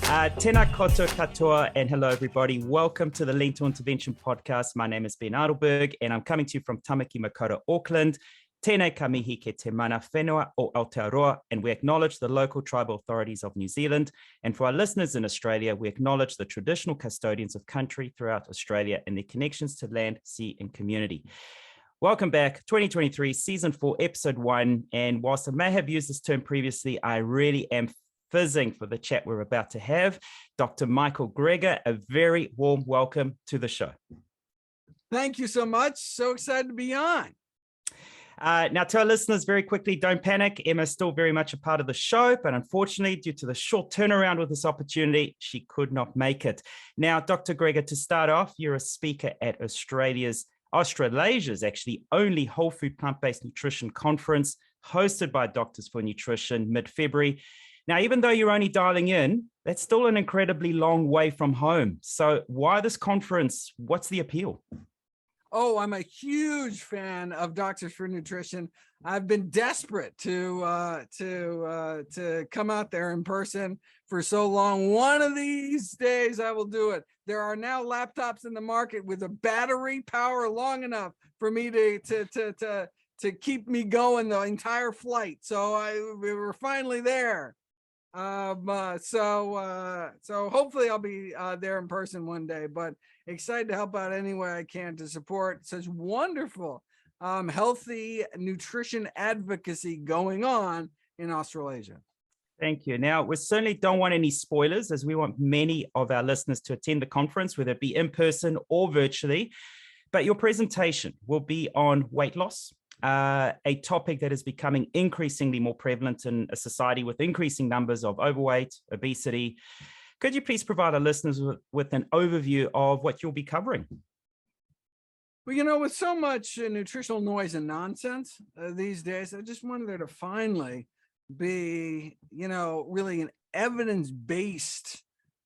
Tēnā koutou katoa, and hello everybody. Welcome to the Lethal Intervention Podcast. My name is Ben Adelberg and I'm coming to you from Tamaki Makaurau, Auckland. Tēnei ka mihi ke te mana whenua o Aotearoa, and we acknowledge the local tribal authorities of New Zealand. And for our listeners in Australia, we acknowledge the traditional custodians of country throughout Australia and their connections to land, sea, and community. Welcome back, 2023, Season 4, Episode 1. And whilst I may have used this term previously, I really am fizzing for the chat we're about to have. Dr. Michael Greger, a very warm welcome to the show. Thank you so much. So excited to be on. Now, to our listeners, very quickly, don't panic. Emma's still very much a part of the show, but unfortunately, due to the short turnaround with this opportunity, she could not make it. Now, Dr. Greger, to start off, you're a speaker at Australia's actually only whole food plant-based nutrition conference hosted by Doctors for Nutrition mid-February. Now, even though you're only dialing in, that's still an incredibly long way from home. So why this conference? What's the appeal? Oh, I'm a huge fan of Doctors for Nutrition. I've been desperate to come out there in person for so long. One of these days I will do it. There are now laptops in the market with a battery power long enough for me to keep me going the entire flight. So we were finally there. So hopefully I'll be there in person one day, but excited to help out any way I can to support such wonderful healthy nutrition advocacy going on in Australasia. Thank you. Now, we certainly don't want any spoilers, as we want many of our listeners to attend the conference, whether it be in person or virtually. But your presentation will be on weight loss, a topic that is becoming increasingly more prevalent in a society with increasing numbers of overweight, obesity. Could you please provide our listeners with an overview of what you'll be covering? Well, you know, with so much nutritional noise and nonsense these days, I just wanted there to finally be, really an evidence-based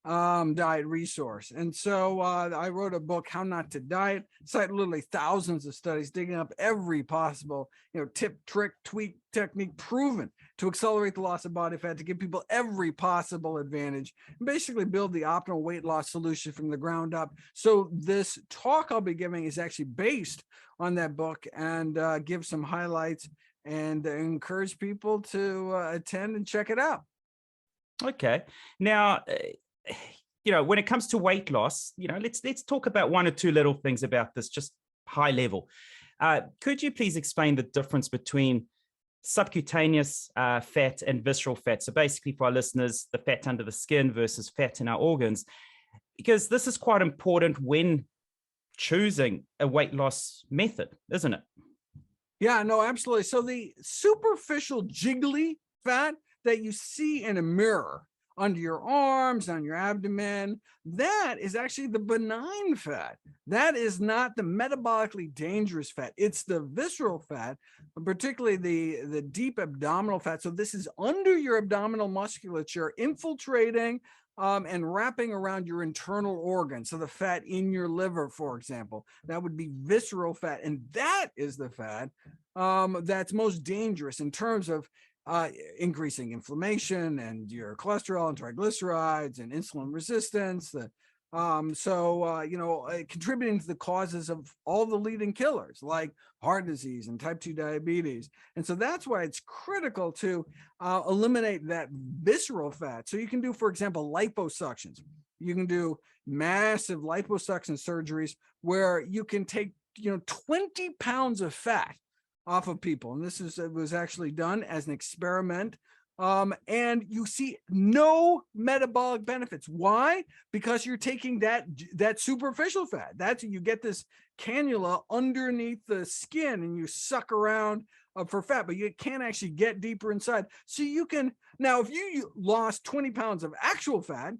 diet resource. And so I wrote a book, How Not to Diet, cite literally thousands of studies, digging up every possible, tip, trick, tweak, technique proven to accelerate the loss of body fat, to give people every possible advantage, and basically build the optimal weight loss solution from the ground up. So this talk I'll be giving is actually based on that book, and give some highlights and encourage people to attend and check it out. Okay. Now, when it comes to weight loss, let's talk about one or two little things about this, just high level. Could you please explain the difference between subcutaneous fat and visceral fat? So basically for our listeners, the fat under the skin versus fat in our organs, because this is quite important when choosing a weight loss method, isn't it? Yeah, no, absolutely. So the superficial jiggly fat that you see in a mirror under your arms, on your abdomen, that is actually the benign fat. That is not the metabolically dangerous fat. It's the visceral fat, particularly the deep abdominal fat. So this is under your abdominal musculature, infiltrating and wrapping around your internal organs. So the fat in your liver, for example, that would be visceral fat. And that is the fat that's most dangerous in terms of increasing inflammation and your cholesterol and triglycerides and insulin resistance. Contributing to the causes of all the leading killers like heart disease and type 2 diabetes. And so that's why it's critical to eliminate that visceral fat. So you can do, for example, liposuctions. You can do massive liposuction surgeries where you can take 20 pounds of fat off of people. And this was actually done as an experiment. And you see no metabolic benefits. Why? Because you're taking that superficial fat. You get this cannula underneath the skin and you suck around for fat, but you can't actually get deeper inside. So you can, now if you lost 20 pounds of actual fat,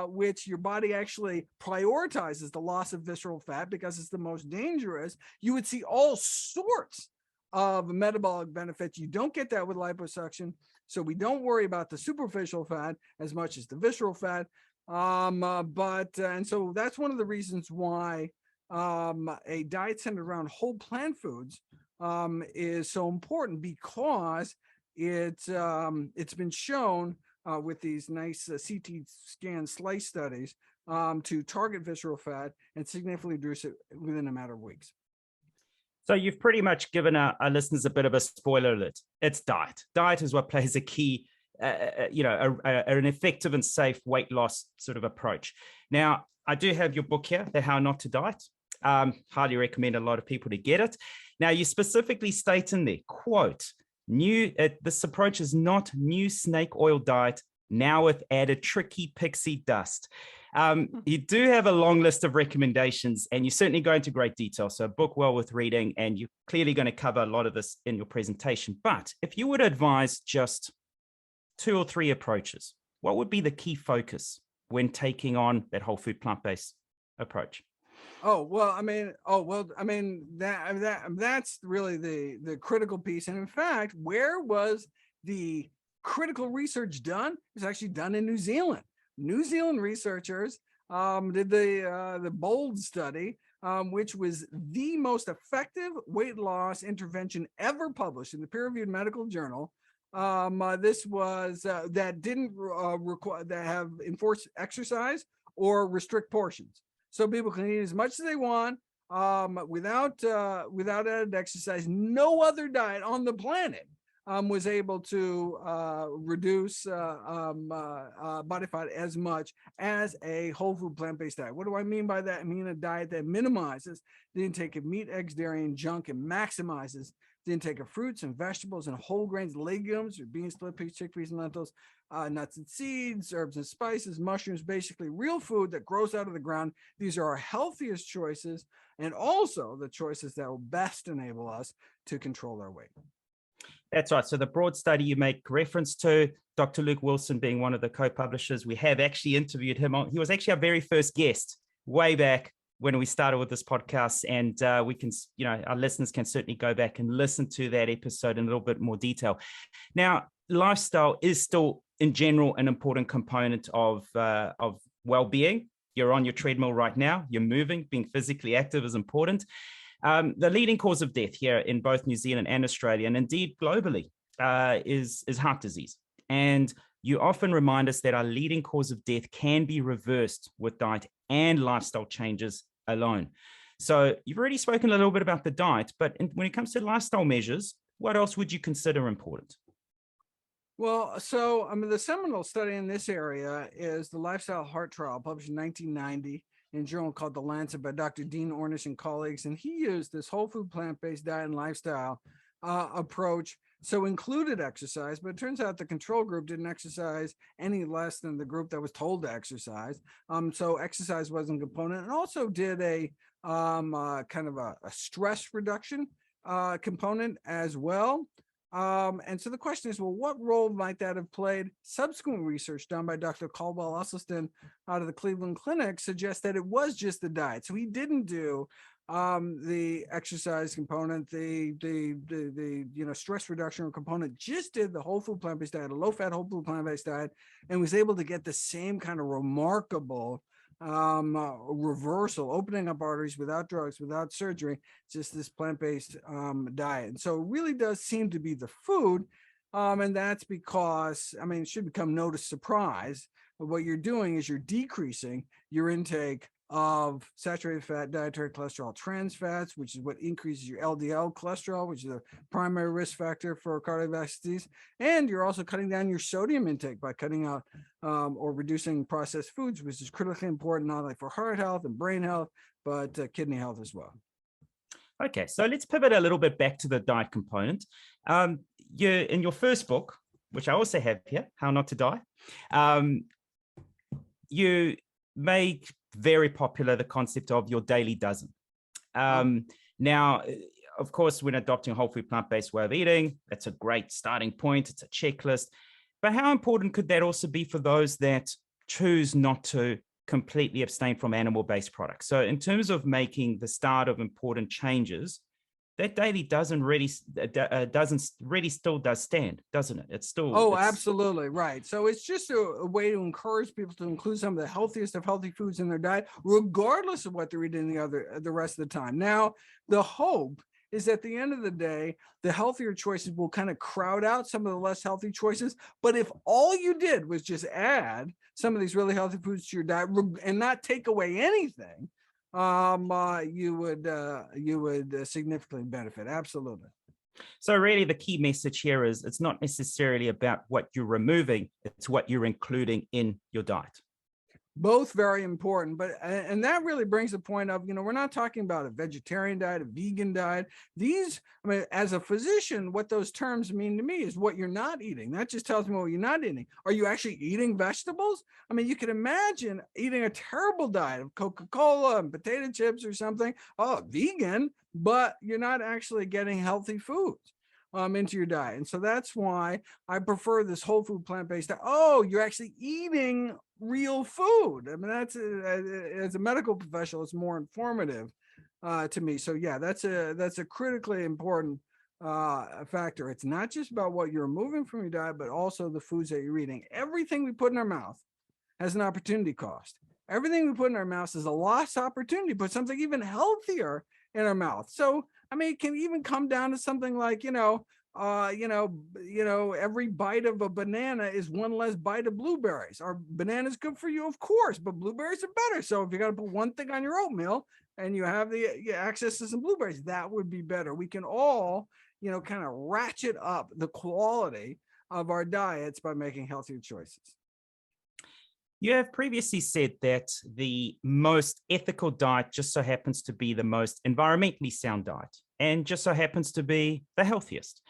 which your body actually prioritizes the loss of visceral fat because it's the most dangerous, you would see all sorts of metabolic benefits. You don't get that with liposuction. So we don't worry about the superficial fat as much as the visceral fat. And so that's one of the reasons why a diet centered around whole plant foods is so important, because it's been shown with these nice CT scan slice studies to target visceral fat and significantly reduce it within a matter of weeks. So you've pretty much given our listeners a bit of a spoiler alert. It's diet. Diet is what plays a key, an effective and safe weight loss sort of approach. Now, I do have your book here, The How Not to Diet. Highly recommend a lot of people to get it. Now, you specifically state in there, quote, this approach is not new snake oil diet, now with added tricky pixie dust. You do have a long list of recommendations, and you certainly go into great detail. So a book well worth reading, and you're clearly going to cover a lot of this in your presentation. But if you would advise just 2 or 3 approaches, what would be the key focus when taking on that whole food plant-based approach? That's really the critical piece. And in fact, where was the critical research done? It was actually done in New Zealand. New Zealand researchers did the BOLD study, which was the most effective weight loss intervention ever published in the peer-reviewed medical journal. This was that didn't require that have enforced exercise or restrict portions, so people can eat as much as they want without added exercise. No other diet on the planet was able to reduce body fat as much as a whole food plant-based diet. What do I mean by that? I mean a diet that minimizes the intake of meat, eggs, dairy, and junk, and maximizes the intake of fruits and vegetables and whole grains, legumes, or beans, split peas, chickpeas, and lentils, nuts and seeds, herbs and spices, mushrooms, basically real food that grows out of the ground. These are our healthiest choices, and also the choices that will best enable us to control our weight. That's right. So the broad study you make reference to, Dr. Luke Wilson being one of the co-publishers, we have actually interviewed him on. He was actually our very first guest way back when we started with this podcast, and we can, our listeners can certainly go back and listen to that episode in a little bit more detail. Now, lifestyle is still, in general, an important component of well-being. You're on your treadmill right now. You're moving. Being physically active is important. The leading cause of death here in both New Zealand and Australia, and indeed globally, is heart disease. And you often remind us that our leading cause of death can be reversed with diet and lifestyle changes alone. So you've already spoken a little bit about the diet, but when it comes to lifestyle measures, what else would you consider important? Well, so the seminal study in this area is the Lifestyle Heart Trial, published in 1990 in a journal called The Lancet by Dr. Dean Ornish and colleagues. And he used this whole food plant-based diet and lifestyle approach. So included exercise, but it turns out the control group didn't exercise any less than the group that was told to exercise. So exercise wasn't a component, and also did a kind of a stress reduction component as well. And so the question is, well, what role might that have played? Subsequent research done by Dr. Caldwell Usselson out of the Cleveland Clinic suggests that it was just the diet. So he didn't do the exercise component, the stress reduction component, just did the whole food plant-based diet, a low-fat whole food plant-based diet, and was able to get the same kind of remarkable reversal, opening up arteries without drugs, without surgery, just this plant-based diet. And so it really does seem to be the food, and that's because, it should become no surprise, but what you're doing is you're decreasing your intake of saturated fat, dietary cholesterol, trans fats, which is what increases your LDL cholesterol, which is a primary risk factor for cardiovascular disease. And you're also cutting down your sodium intake by cutting out or reducing processed foods, which is critically important, not only for heart health and brain health, but kidney health as well. Okay, so let's pivot a little bit back to the diet component. You, in your first book, which I also have here, How Not to Die, you make very popular the concept of your daily dozen. Now, of course, when adopting a whole food plant-based way of eating, that's a great starting point. It's a checklist. But how important could that also be for those that choose not to completely abstain from animal-based products? So in terms of making the start of important changes, that daily doesn't really still does stand, doesn't it? It's still absolutely right. So it's just a way to encourage people to include some of the healthiest of healthy foods in their diet, regardless of what they're eating the rest of the time. Now, the hope is at the end of the day, the healthier choices will kind of crowd out some of the less healthy choices. But if all you did was just add some of these really healthy foods to your diet and not take away anything, you would significantly benefit. Absolutely. So really the key message here is it's not necessarily about what you're removing, it's what you're including in your diet. Both very important, but and that really brings the point of, we're not talking about a vegetarian diet, a vegan diet. These, I mean, as a physician, what those terms mean to me is what you're not eating. That just tells me what you're not eating. Are you actually eating vegetables? I mean, you can imagine eating a terrible diet of Coca-Cola and potato chips or something. Oh, vegan, but you're not actually getting healthy foods into your diet. And so that's why I prefer this whole food plant-based diet. Oh, you're actually eating real food. I mean, that's as a medical professional, it's more informative to me. So yeah, that's a critically important factor. It's not just about what you're removing from your diet, but also the foods that you're eating. Everything we put in our mouth has an opportunity cost. Everything we put in our mouth is a lost opportunity to put something even healthier in our mouth. So I mean, it can even come down to something like, every bite of a banana is one less bite of blueberries. Are bananas good for you? Of course, but blueberries are better. So if you got to put one thing on your oatmeal and you have the access to some blueberries, that would be better. We can all, kind of ratchet up the quality of our diets by making healthier choices. You have previously said that the most ethical diet just so happens to be the most environmentally sound diet and just so happens to be the healthiest.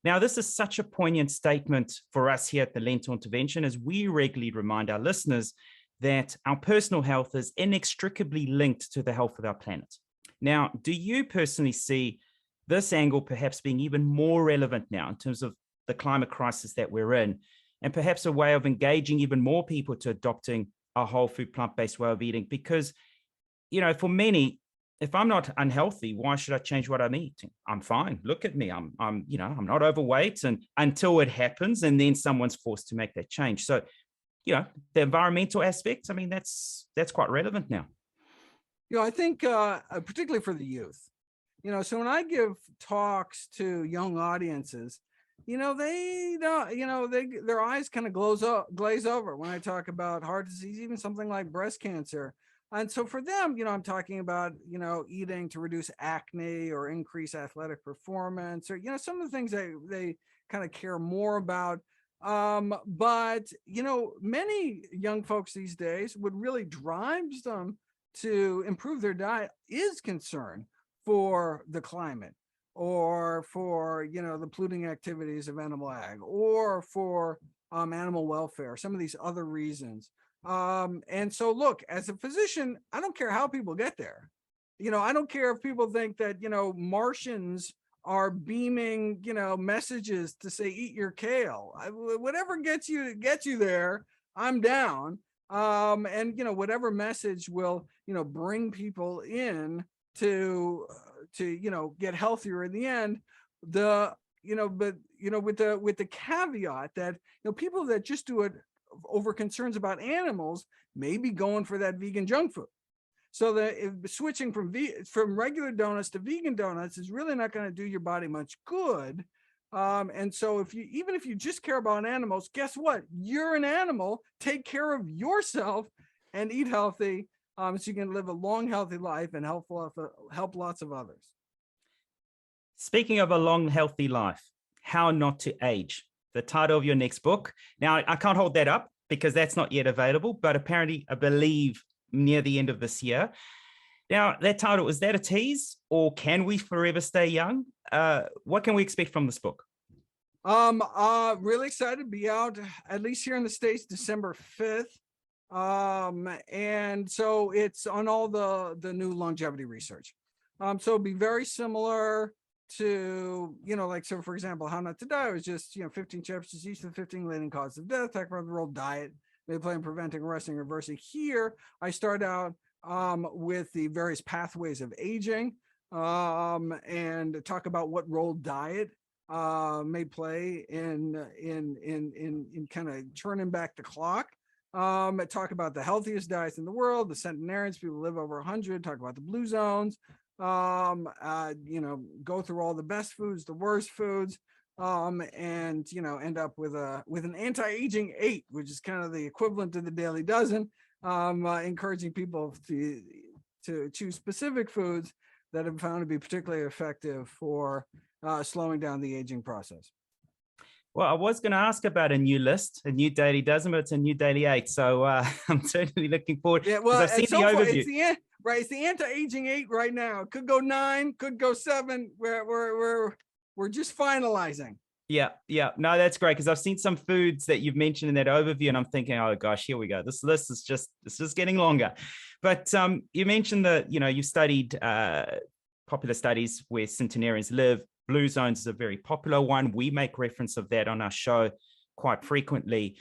Now, this is such a poignant statement for us here at the Lento Intervention, as we regularly remind our listeners that our personal health is inextricably linked to the health of our planet. Now, do you personally see this angle perhaps being even more relevant now in terms of the climate crisis that we're in, and perhaps a way of engaging even more people to adopting a whole food plant-based way of eating? Because, for many, if I'm not unhealthy, why should I change what I'm eating? I'm fine. Look at me. I'm not overweight, and until it happens, and then someone's forced to make that change. So, the environmental aspects, I mean, that's quite relevant now. I think particularly for the youth, so when I give talks to young audiences, they don't, their eyes kind of glaze over when I talk about heart disease, even something like breast cancer. And so for them, I'm talking about, eating to reduce acne or increase athletic performance, or, some of the things that they kind of care more about. But, many young folks these days, what really drives them to improve their diet is concern for the climate, or for, the polluting activities of animal ag, or for animal welfare, some of these other reasons. And so look, as a physician, I don't care how people get there. I don't care if people think that, Martians are beaming, messages to say, eat your kale. Whatever gets you there, I'm down. And, whatever message will, bring people in to get healthier in the end. But with the caveat that, people that just do it over concerns about animals may be going for that vegan junk food. So that if switching from regular donuts to vegan donuts is really not going to do your body much good. And so if you just care about animals, guess what? You're an animal. Take care of yourself and eat healthy, so you can live a long, healthy life and help lots of others. Speaking of a long, healthy life, how not to age, the title of your next book. Now, I can't hold that up because that's not yet available, but apparently, I believe, near the end of this year. Now, that title, is that a tease, or can we forever stay young? What can we expect from this book? Really excited to be out, at least here in the States, December 5th. And so it's on all the new longevity research. So it'll be very similar to, so for example, How Not to Die was just, 15 chapters, each of the 15 leading causes of death, talk about the role diet may play in preventing, arresting, reversing. Here, I start out with the various pathways of aging, and talk about what role diet may play in kind of turning back the clock. Talk about the healthiest diets in the world, the centenarians, people who live over 100, talk about the blue zones, go through all the best foods, the worst foods, and end up with an anti-aging 8, which is kind of the equivalent to the Daily Dozen, encouraging people to choose specific foods that have found to be particularly effective for slowing down the aging process. Well, I was going to ask about a new list, a new Daily Dozen, but it's a new Daily 8. So I'm certainly looking forward. Yeah, well, I've seen the overview. It's the anti-aging 8 right now. It could go 9, could go 7. We're just finalizing. Yeah. No, that's great, because I've seen some foods that you've mentioned in that overview, and I'm thinking, oh gosh, here we go. This list is just getting longer. But you mentioned that you studied popular studies where centenarians live. Blue zones is a very popular one. We make reference of that on our show quite frequently.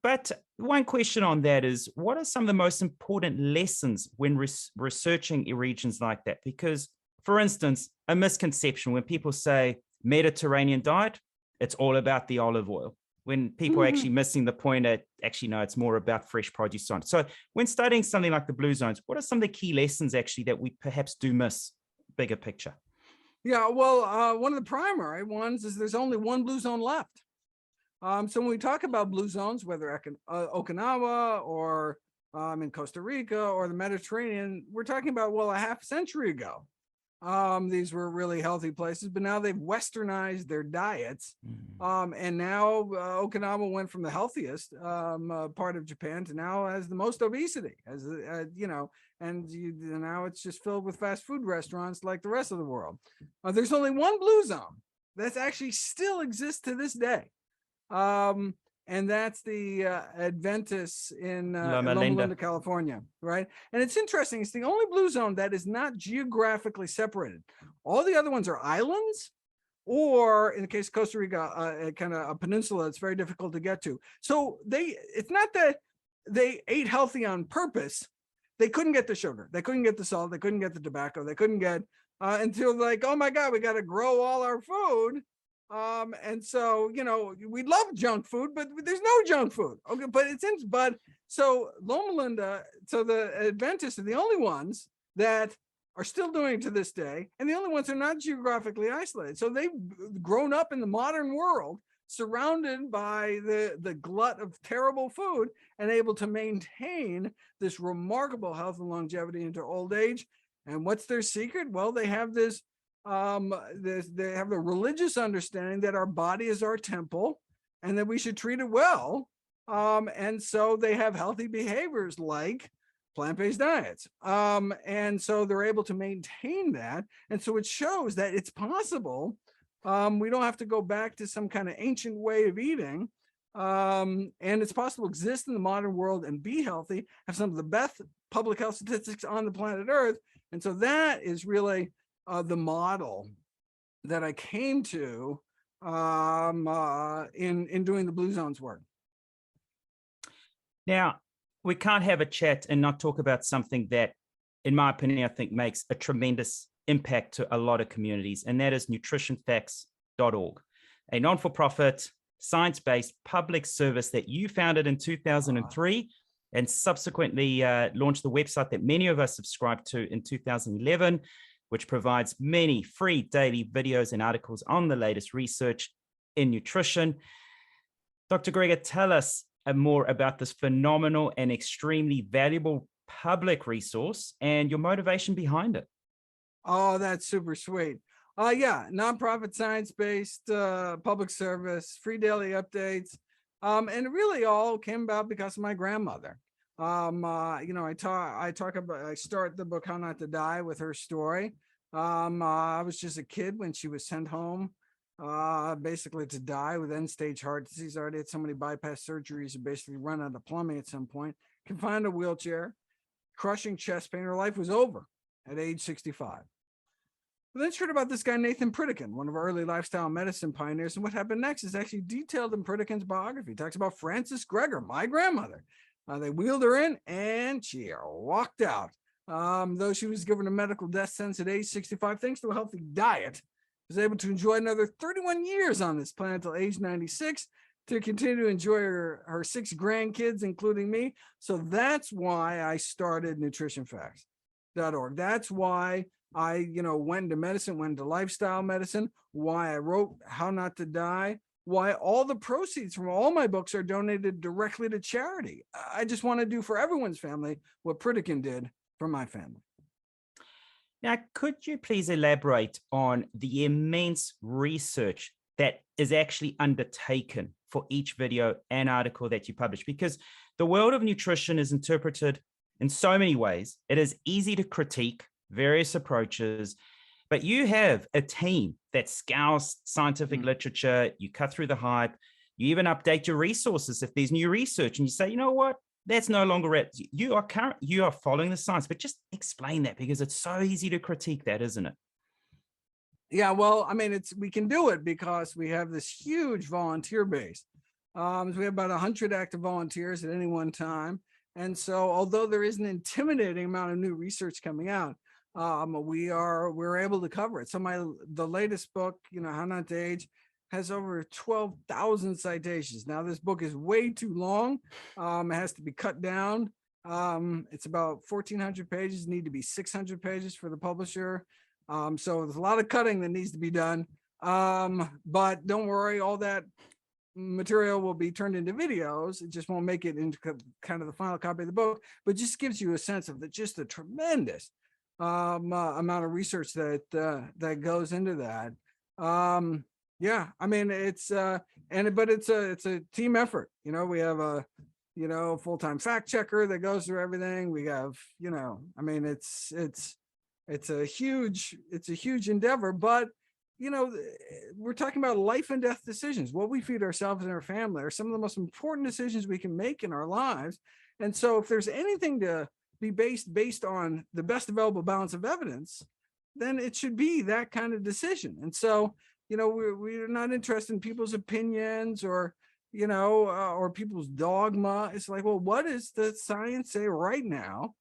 But one question on that is, what are some of the most important lessons when researching regions like that? Because, for instance, a misconception when people say Mediterranean diet, it's all about the olive oil. When people are actually missing the point, no, it's more about fresh produce. So when studying something like the blue zones, what are some of the key lessons actually that we perhaps do miss, bigger picture? Yeah, well, one of the primary ones is there's only one blue zone left. So when we talk about blue zones, whether Okinawa or in Costa Rica or the Mediterranean, we're talking about, well, a half century ago. These were really healthy places, but now they've westernized their diets. And now Okinawa went from the healthiest part of Japan to now has the most obesity, and now it's just filled with fast food restaurants like the rest of the world. There's only one blue zone that actually still exists to this day. And that's the Adventists in Loma Linda, California, right? And it's interesting. It's the only blue zone that is not geographically separated. All the other ones are islands, or in the case of Costa Rica, kind of a peninsula that's very difficult to get to. So it's not that they ate healthy on purpose. They couldn't get the sugar. They couldn't get the salt. They couldn't get the tobacco. They couldn't get until like, oh my God, we got to grow all our food. And so, we love junk food, but there's no junk food. Okay. But so Loma Linda, so the Adventists are the only ones that are still doing it to this day. And the only ones that are not geographically isolated. So they've grown up in the modern world, surrounded by the glut of terrible food and able to maintain this remarkable health and longevity into old age. And what's their secret? Well, they have this they have a religious understanding that our body is our temple and that we should treat it well. And so they have healthy behaviors like plant-based diets. And so they're able to maintain that. And so it shows that it's possible. We don't have to go back to some kind of ancient way of eating. And it's possible to exist in the modern world and be healthy, have some of the best public health statistics on the planet Earth. And so that is really the model that I came to in doing the Blue Zones work. Now, we can't have a chat and not talk about something that, in my opinion, I think makes a tremendous impact to a lot of communities, and that is nutritionfacts.org, a non-for-profit, science-based public service that you founded in 2003 and subsequently launched the website that many of us subscribed to in 2011, which provides many free daily videos and articles on the latest research in nutrition. Dr. Greger, tell us more about this phenomenal and extremely valuable public resource and your motivation behind it. Oh, that's super sweet. Yeah, nonprofit, science-based public service, free daily updates. And it really all came about because of my grandmother. I start the book How Not to Die with her story. I was just a kid when she was sent home, basically to die with end-stage heart disease. Already had so many bypass surgeries and basically run out of plumbing at some point. Confined to a wheelchair, crushing chest pain. Her life was over at age 65. But then she heard about this guy, Nathan Pritikin, one of our early lifestyle medicine pioneers. And what happened next is actually detailed in Pritikin's biography. He talks about Frances Greger, my grandmother. They wheeled her in and she walked out. Though she was given a medical death sentence at age 65, thanks to a healthy diet, was able to enjoy another 31 years on this planet till age 96 to continue to enjoy her 6 grandkids, including me. So that's why I started nutritionfacts.org. That's why I, went into medicine, went into lifestyle medicine, why I wrote How Not to Die, why all the proceeds from all my books are donated directly to charity. I just want to do for everyone's family what Pritikin did for my family. Now, could you please elaborate on the immense research that is actually undertaken for each video and article that you publish? Because the world of nutrition is interpreted in so many ways. It is easy to critique various approaches, but you have a team that scours scientific literature. You cut through the hype. You even update your resources if there's new research, and you say, you know what? That's no longer it. You are following the science, but just explain that, because it's so easy to critique that, isn't it? Yeah, well, I mean, we can do it because we have this huge volunteer base. We have about 100 active volunteers at any one time. And so although there is an intimidating amount of new research coming out, we're able to cover it. So the latest book, How Not to Age, has over 12,000 citations. Now, this book is way too long. It has to be cut down. It's about 1,400 pages, need to be 600 pages for the publisher. So there's a lot of cutting that needs to be done. But don't worry, all that material will be turned into videos. It just won't make it into kind of the final copy of the book, but just gives you a sense of just the tremendous amount of research that goes into that. Yeah, I mean, it's a team effort. We have a full-time fact checker that goes through everything. We have, I mean, it's a huge endeavor, but we're talking about life and death decisions. What we feed ourselves and our family are some of the most important decisions we can make in our lives. And so if there's anything to be based on the best available balance of evidence, then it should be that kind of decision. And so, we're not interested in people's opinions or people's dogma. It's like, well, what does the science say right now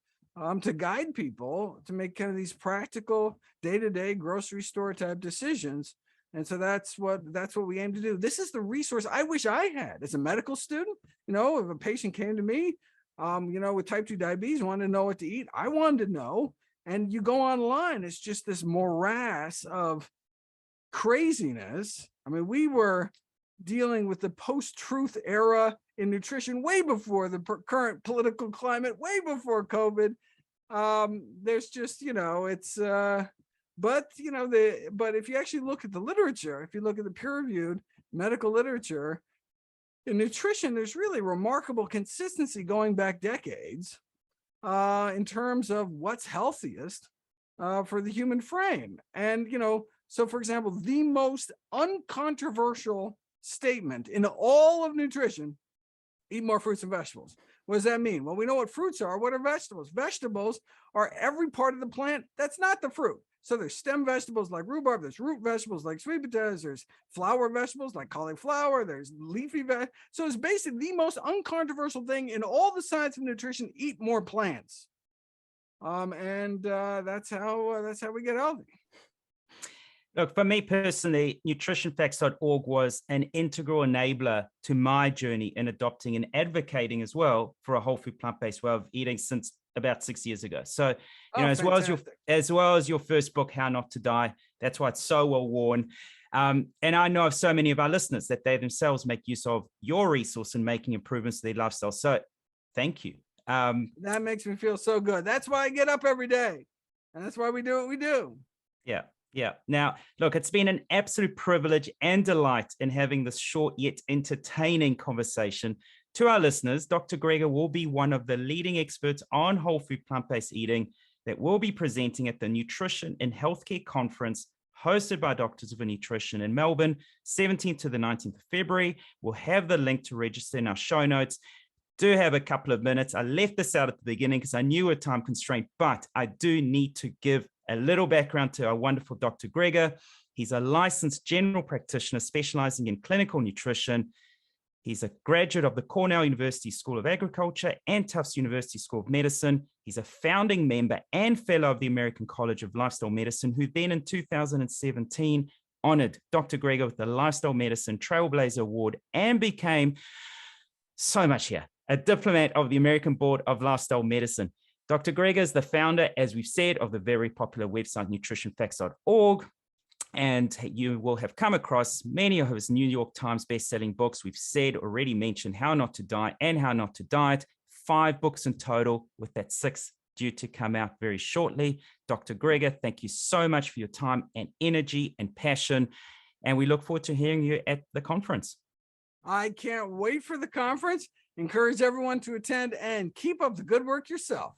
to guide people to make kind of these practical day-to-day grocery store type decisions? And so that's what we aim to do. This is the resource I wish I had as a medical student. If a patient came to me, with type 2 diabetes, wanted to know what to eat, I wanted to know. And you go online, it's just this morass of craziness. I mean, we were dealing with the post-truth era in nutrition way before the current political climate, way before COVID. There's just, but if you actually look at the literature, if you look at the peer-reviewed medical literature in nutrition, there's really remarkable consistency going back decades in terms of what's healthiest for the human frame. And, so for example, the most uncontroversial statement in all of nutrition: eat more fruits and vegetables. What does that mean? Well, we know what fruits are. What are vegetables? Vegetables are every part of the plant that's not the fruit. So there's stem vegetables like rhubarb, there's root vegetables like sweet potatoes, there's flower vegetables like cauliflower, there's leafy vegetables. So it's basically the most uncontroversial thing in all the science of nutrition: eat more plants. That's how we get healthy. Look, for me personally, nutritionfacts.org was an integral enabler to my journey in adopting and advocating as well for a whole food plant-based way of eating since about 6 years ago. So, as well as your first book, How Not to Die, that's why it's so well worn. And I know of so many of our listeners that they themselves make use of your resource in making improvements to their lifestyle. So thank you. That makes me feel so good. That's why I get up every day. And that's why we do what we do. Yeah. Yeah. Now, look, it's been an absolute privilege and delight in having this short yet entertaining conversation. To our listeners, Dr. Greger will be one of the leading experts on whole food plant-based eating that will be presenting at the Nutrition and Healthcare Conference hosted by Doctors of Nutrition in Melbourne, 17th to the 19th of February. We'll have the link to register in our show notes. Do have a couple of minutes. I left this out at the beginning because I knew a time constraint, but I do need to give a little background to our wonderful Dr. Greger. He's a licensed general practitioner specializing in clinical nutrition. He's a graduate of the Cornell University School of Agriculture and Tufts University School of Medicine. He's a founding member and fellow of the American College of Lifestyle Medicine, who then in 2017 honored Dr. Greger with the Lifestyle Medicine Trailblazer Award and became so much here, a diplomat of the American Board of Lifestyle Medicine. Dr. Gregor is the founder, as we've said, of the very popular website nutritionfacts.org. And you will have come across many of his New York Times best-selling books. We've said, already mentioned How Not to Die and How Not to Diet, 5 books in total, with that 6th due to come out very shortly. Dr. Gregor, thank you so much for your time and energy and passion. And we look forward to hearing you at the conference. I can't wait for the conference. Encourage everyone to attend and keep up the good work yourself.